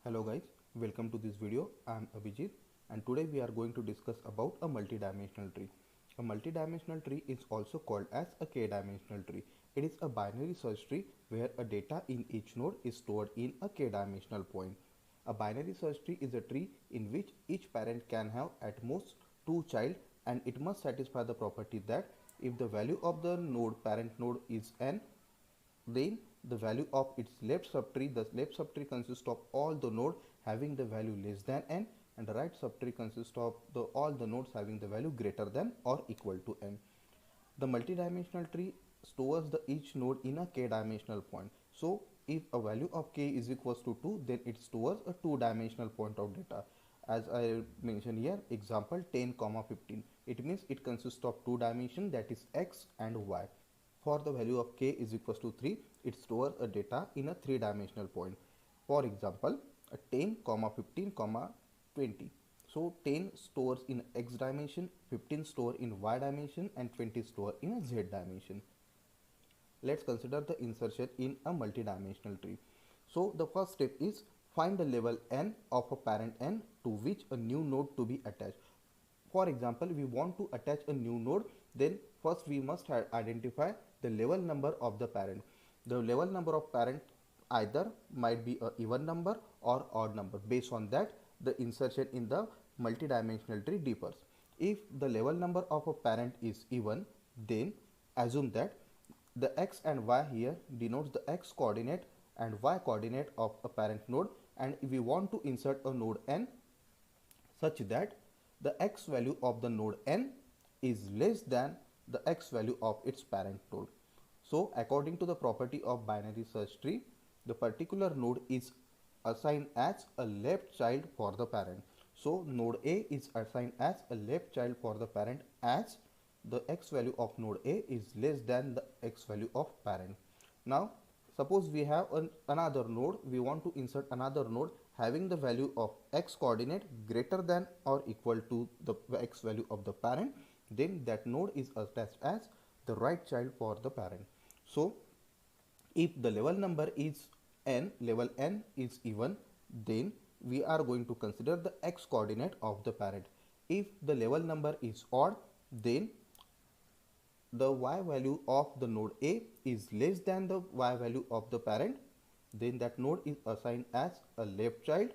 Hello guys, welcome to this video. I am Abhijit and today we are going to discuss about a multidimensional tree. A multidimensional tree is also called as a k-dimensional tree. It is a binary search tree where a data in each node is stored in a k-dimensional point. A binary search tree is a tree in which each parent can have at most two child, and it must satisfy the property that if the value of the node parent node is n, then the value of its left subtree, the left subtree consists of all the node having the value less than n, and the right subtree consists of all the nodes having the value greater than or equal to n. The multidimensional tree stores each node in a k-dimensional point. So if a value of k is equals to 2, then it stores a two-dimensional point of data. As I mentioned here, example 10, 15. It means it consists of two dimensions, that is x and y. For the value of k is equals to 3, it stores a data in a three-dimensional point. For example, 10, 15, 20. So 10 stores in x dimension, 15 store in y dimension, and 20 store in a z dimension. Let's consider the insertion in a multidimensional tree. So the first step is find the level n of a parent n to which a new node to be attached. For example, we want to attach a new node, then first we must identify the level number of the parent. The level number of parent either might be a even number or odd number. Based on that, the insertion in the multidimensional tree differs. If the level number of a parent is even, then assume that the x and y here denotes the x coordinate and y coordinate of a parent node, and if we want to insert a node n such that the x value of the node n is less than the x value of its parent node. So according to the property of binary search tree, the particular node is assigned as a left child for the parent. So node A is assigned as a left child for the parent as the x value of node A is less than the x value of parent. Now suppose we have another node, we want to insert another node having the value of x coordinate greater than or equal to the x value of the parent, then that node is attached as the right child for the parent. So if the level number is n, level n is even, then we are going to consider the x coordinate of the parent. If the level number is odd, then the y value of the node A is less than the y value of the parent, then that node is assigned as a left child.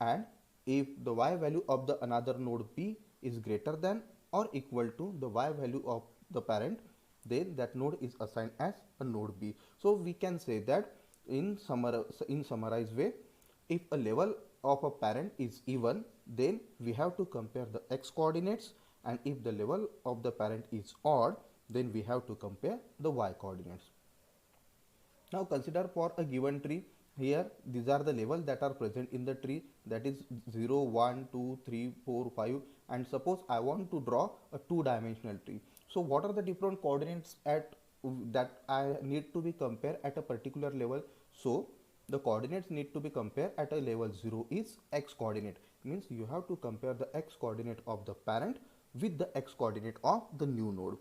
And if the y value of the another node B is greater than or equal to the y value of the parent, then that node is assigned as a node B. So we can say that in summarized way, if a level of a parent is even, then we have to compare the x coordinates, and if the level of the parent is odd, then we have to compare the y coordinates. Now consider for a given tree, here these are the levels that are present in the tree, that is 0, 1, 2, 3, 4, 5, and suppose I want to draw a two-dimensional tree. So what are the different coordinates that I need to be compared at a particular level? So the coordinates need to be compared at a level 0 is x coordinate, means you have to compare the x coordinate of the parent with the x coordinate of the new node.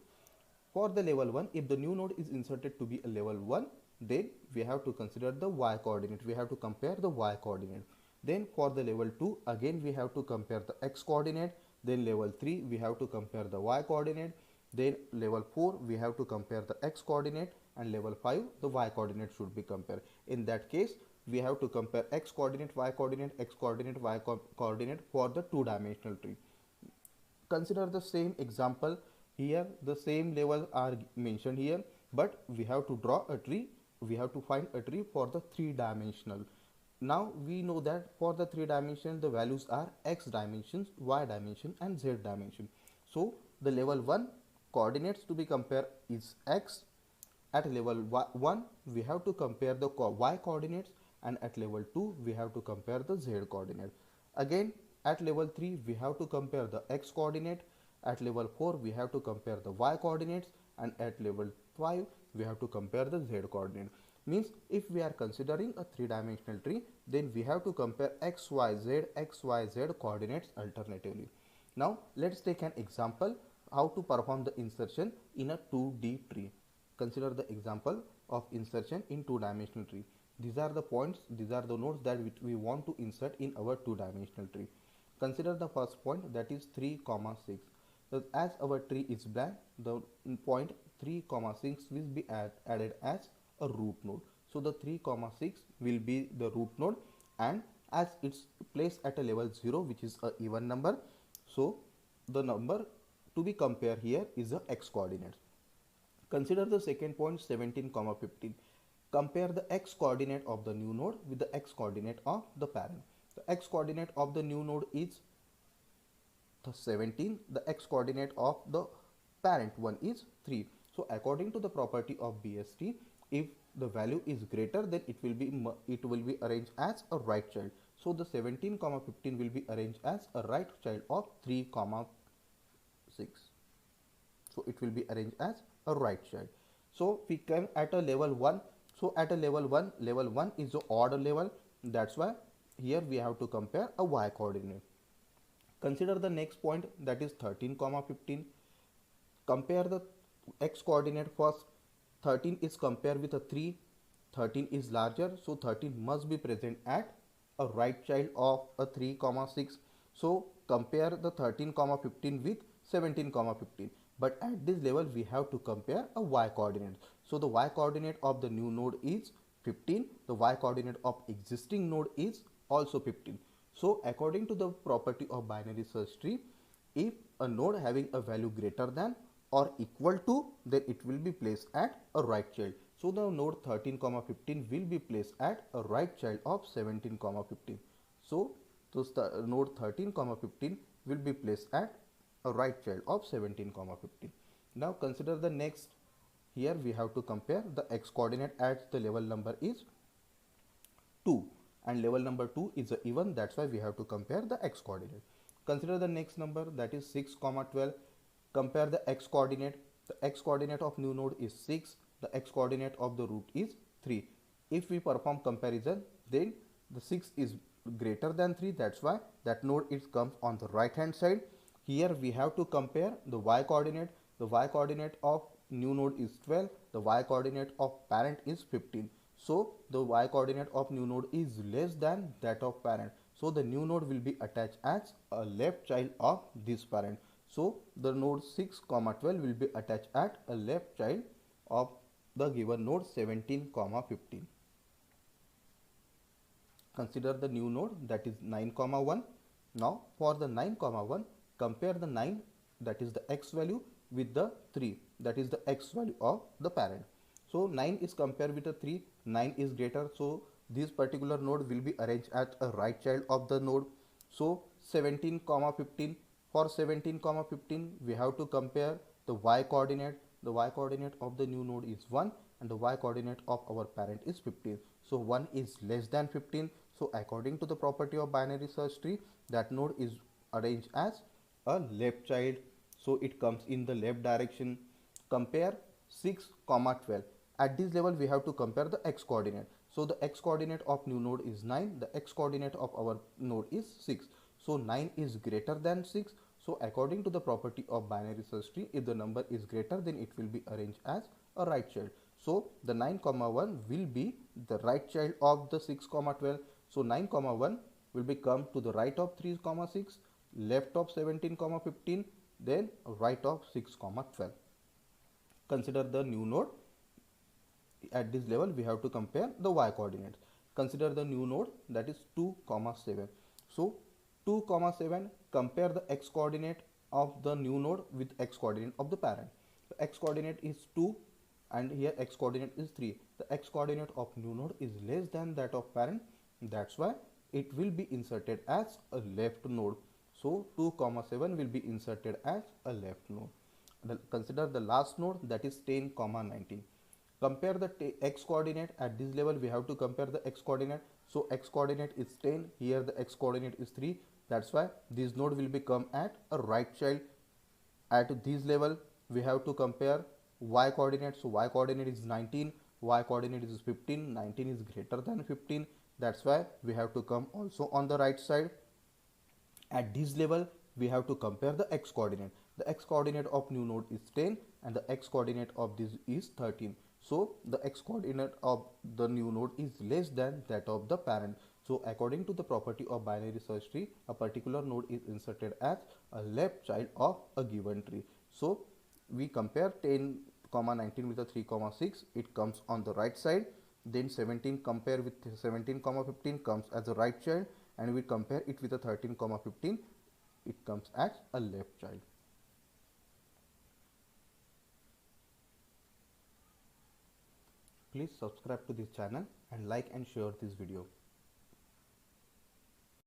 For the level 1, if the new node is inserted to be a level 1, then we have to consider the y coordinate, we have to compare the y coordinate. Then for the level 2, again we have to compare the x coordinate. Then level 3, we have to compare the y coordinate. Then level 4, we have to compare the x coordinate, and level 5, the y coordinate should be compared. In that case, we have to compare x coordinate, y coordinate, x coordinate, y coordinate for the two-dimensional tree. Consider the same example here, the same levels are mentioned here, but we have to draw a tree, we have to find a tree for the three-dimensional. Now we know that for the three dimension the values are x dimensions, y dimension, and z dimension. So the level 1 coordinates to be compared is x. At level 1 we have to compare the y coordinates, and at level 2 we have to compare the z coordinate. Again at level 3 we have to compare the x coordinate, at level 4 we have to compare the y coordinates, and at level 5 we have to compare the z coordinate. Means if we are considering a three-dimensional tree, then we have to compare x, y, z coordinates alternatively. Now let's take an example how to perform the insertion in a 2D tree. Consider the example of insertion in two-dimensional tree. These are the points, these are the nodes that we want to insert in our two-dimensional tree. Consider the first point, that is 3 comma 6. So as our tree is blank, the point 3 comma 6 will be added as a root node. So the 3 comma 6 will be the root node, and as it's placed at a level 0, which is a even number, so the number to be compared here is the x coordinate. Consider the second point, 17 comma 15. Compare the x coordinate of the new node with the x coordinate of the parent. The x coordinate of the new node is the 17, the x coordinate of the parent one is 3. So according to the property of BST, if the value is greater, then it will be arranged as a right child. So the 17 comma 15 will be arranged as a right child of 3 comma 6. So it will be arranged as a right child. So we come at a level 1. So at a level 1 is the odd level. That's why here we have to compare a y coordinate. Consider the next point, that is 13 comma 15. Compare the x coordinate first. 13 is compared with a 3. 13 is larger, so 13 must be present at a right child of a 3 comma 6. So compare the 13 comma 15 with 17 comma 15. But at this level we have to compare a y coordinate. So the y coordinate of the new node is 15. The y coordinate of existing node is also 15. So according to the property of binary search tree, if a node having a value greater than or equal to, then it will be placed at a right child. So the node 13 comma 15 will be placed at a right child of 17 comma 15. So the node 13 comma 15 will be placed at a right child of 17 comma 15. Now consider the next. Here we have to compare the x coordinate at the level number is 2, and level number 2 is a even, that's why we have to compare the x coordinate. Consider the next number, that is 6 comma 12. Compare the x coordinate. The x coordinate of new node is 6. The x coordinate of the root is 3. If we perform comparison, then the 6 is greater than 3, that's why that node comes on the right hand side. Here we have to compare the y coordinate. The y coordinate of new node is 12. The y coordinate of parent is 15. So the y coordinate of new node is less than that of parent. So the new node will be attached as a left child of this parent. So the node 6 comma 12 will be attached at a left child of the given node 17 comma 15. Consider the new node, that is 9 comma 1. Now for the 9 comma 1, compare the 9, that is the x value, with the 3, that is the x value of the parent. So 9 is compared with a 3, 9 is greater, so this particular node will be arranged at a right child of the node. So 17 comma 15, for 17 comma 15 we have to compare the y coordinate. The y coordinate of the new node is 1 and the y coordinate of our parent is 15. So 1 is less than 15. So according to the property of binary search tree, that node is arranged as a left child. So it comes in the left direction. Compare 6 comma 12. At this level we have to compare the x coordinate. So the x coordinate of new node is 9. The x coordinate of our node is 6. So 9 is greater than 6. So according to the property of binary search tree, if the number is greater, then it will be arranged as a right child. So the 9 comma 1 will be the right child of the 6 comma 12. So 9 comma 1 will become to the right of 3 comma 6, left of 17 comma 15, then right of 6 comma 12. Consider the new node. At this level we have to compare the y coordinates. Consider the new node, that is 2 comma 7. So 2 comma 7, compare the x coordinate of the new node with x coordinate of the parent. The x coordinate is 2 and here x coordinate is 3. The x coordinate of new node is less than that of parent, that's why it will be inserted as a left node. So 2 comma 7 will be inserted as a left node. Consider the last node, that is 10 comma 19. Compare the x coordinate. At this level we have to compare the x coordinate. So x coordinate is 10, here the x coordinate is 3, that's why this node will become at a right child. At this level we have to compare y coordinate. So y coordinate is 19, y coordinate is 15, 19 is greater than 15, that's why we have to come also on the right side. At this level we have to compare the x coordinate. The x coordinate of new node is 10 and the x coordinate of this is 13. So the x coordinate of the new node is less than that of the parent. So according to the property of binary search tree, a particular node is inserted as a left child of a given tree. So we compare 10 comma 19 with a 3 comma 6, it comes on the right side. Then 17 compare with 17 comma 15 comes as a right child, and we compare it with a 13 comma 15, it comes as a left child. Please subscribe to this channel and like and share this video.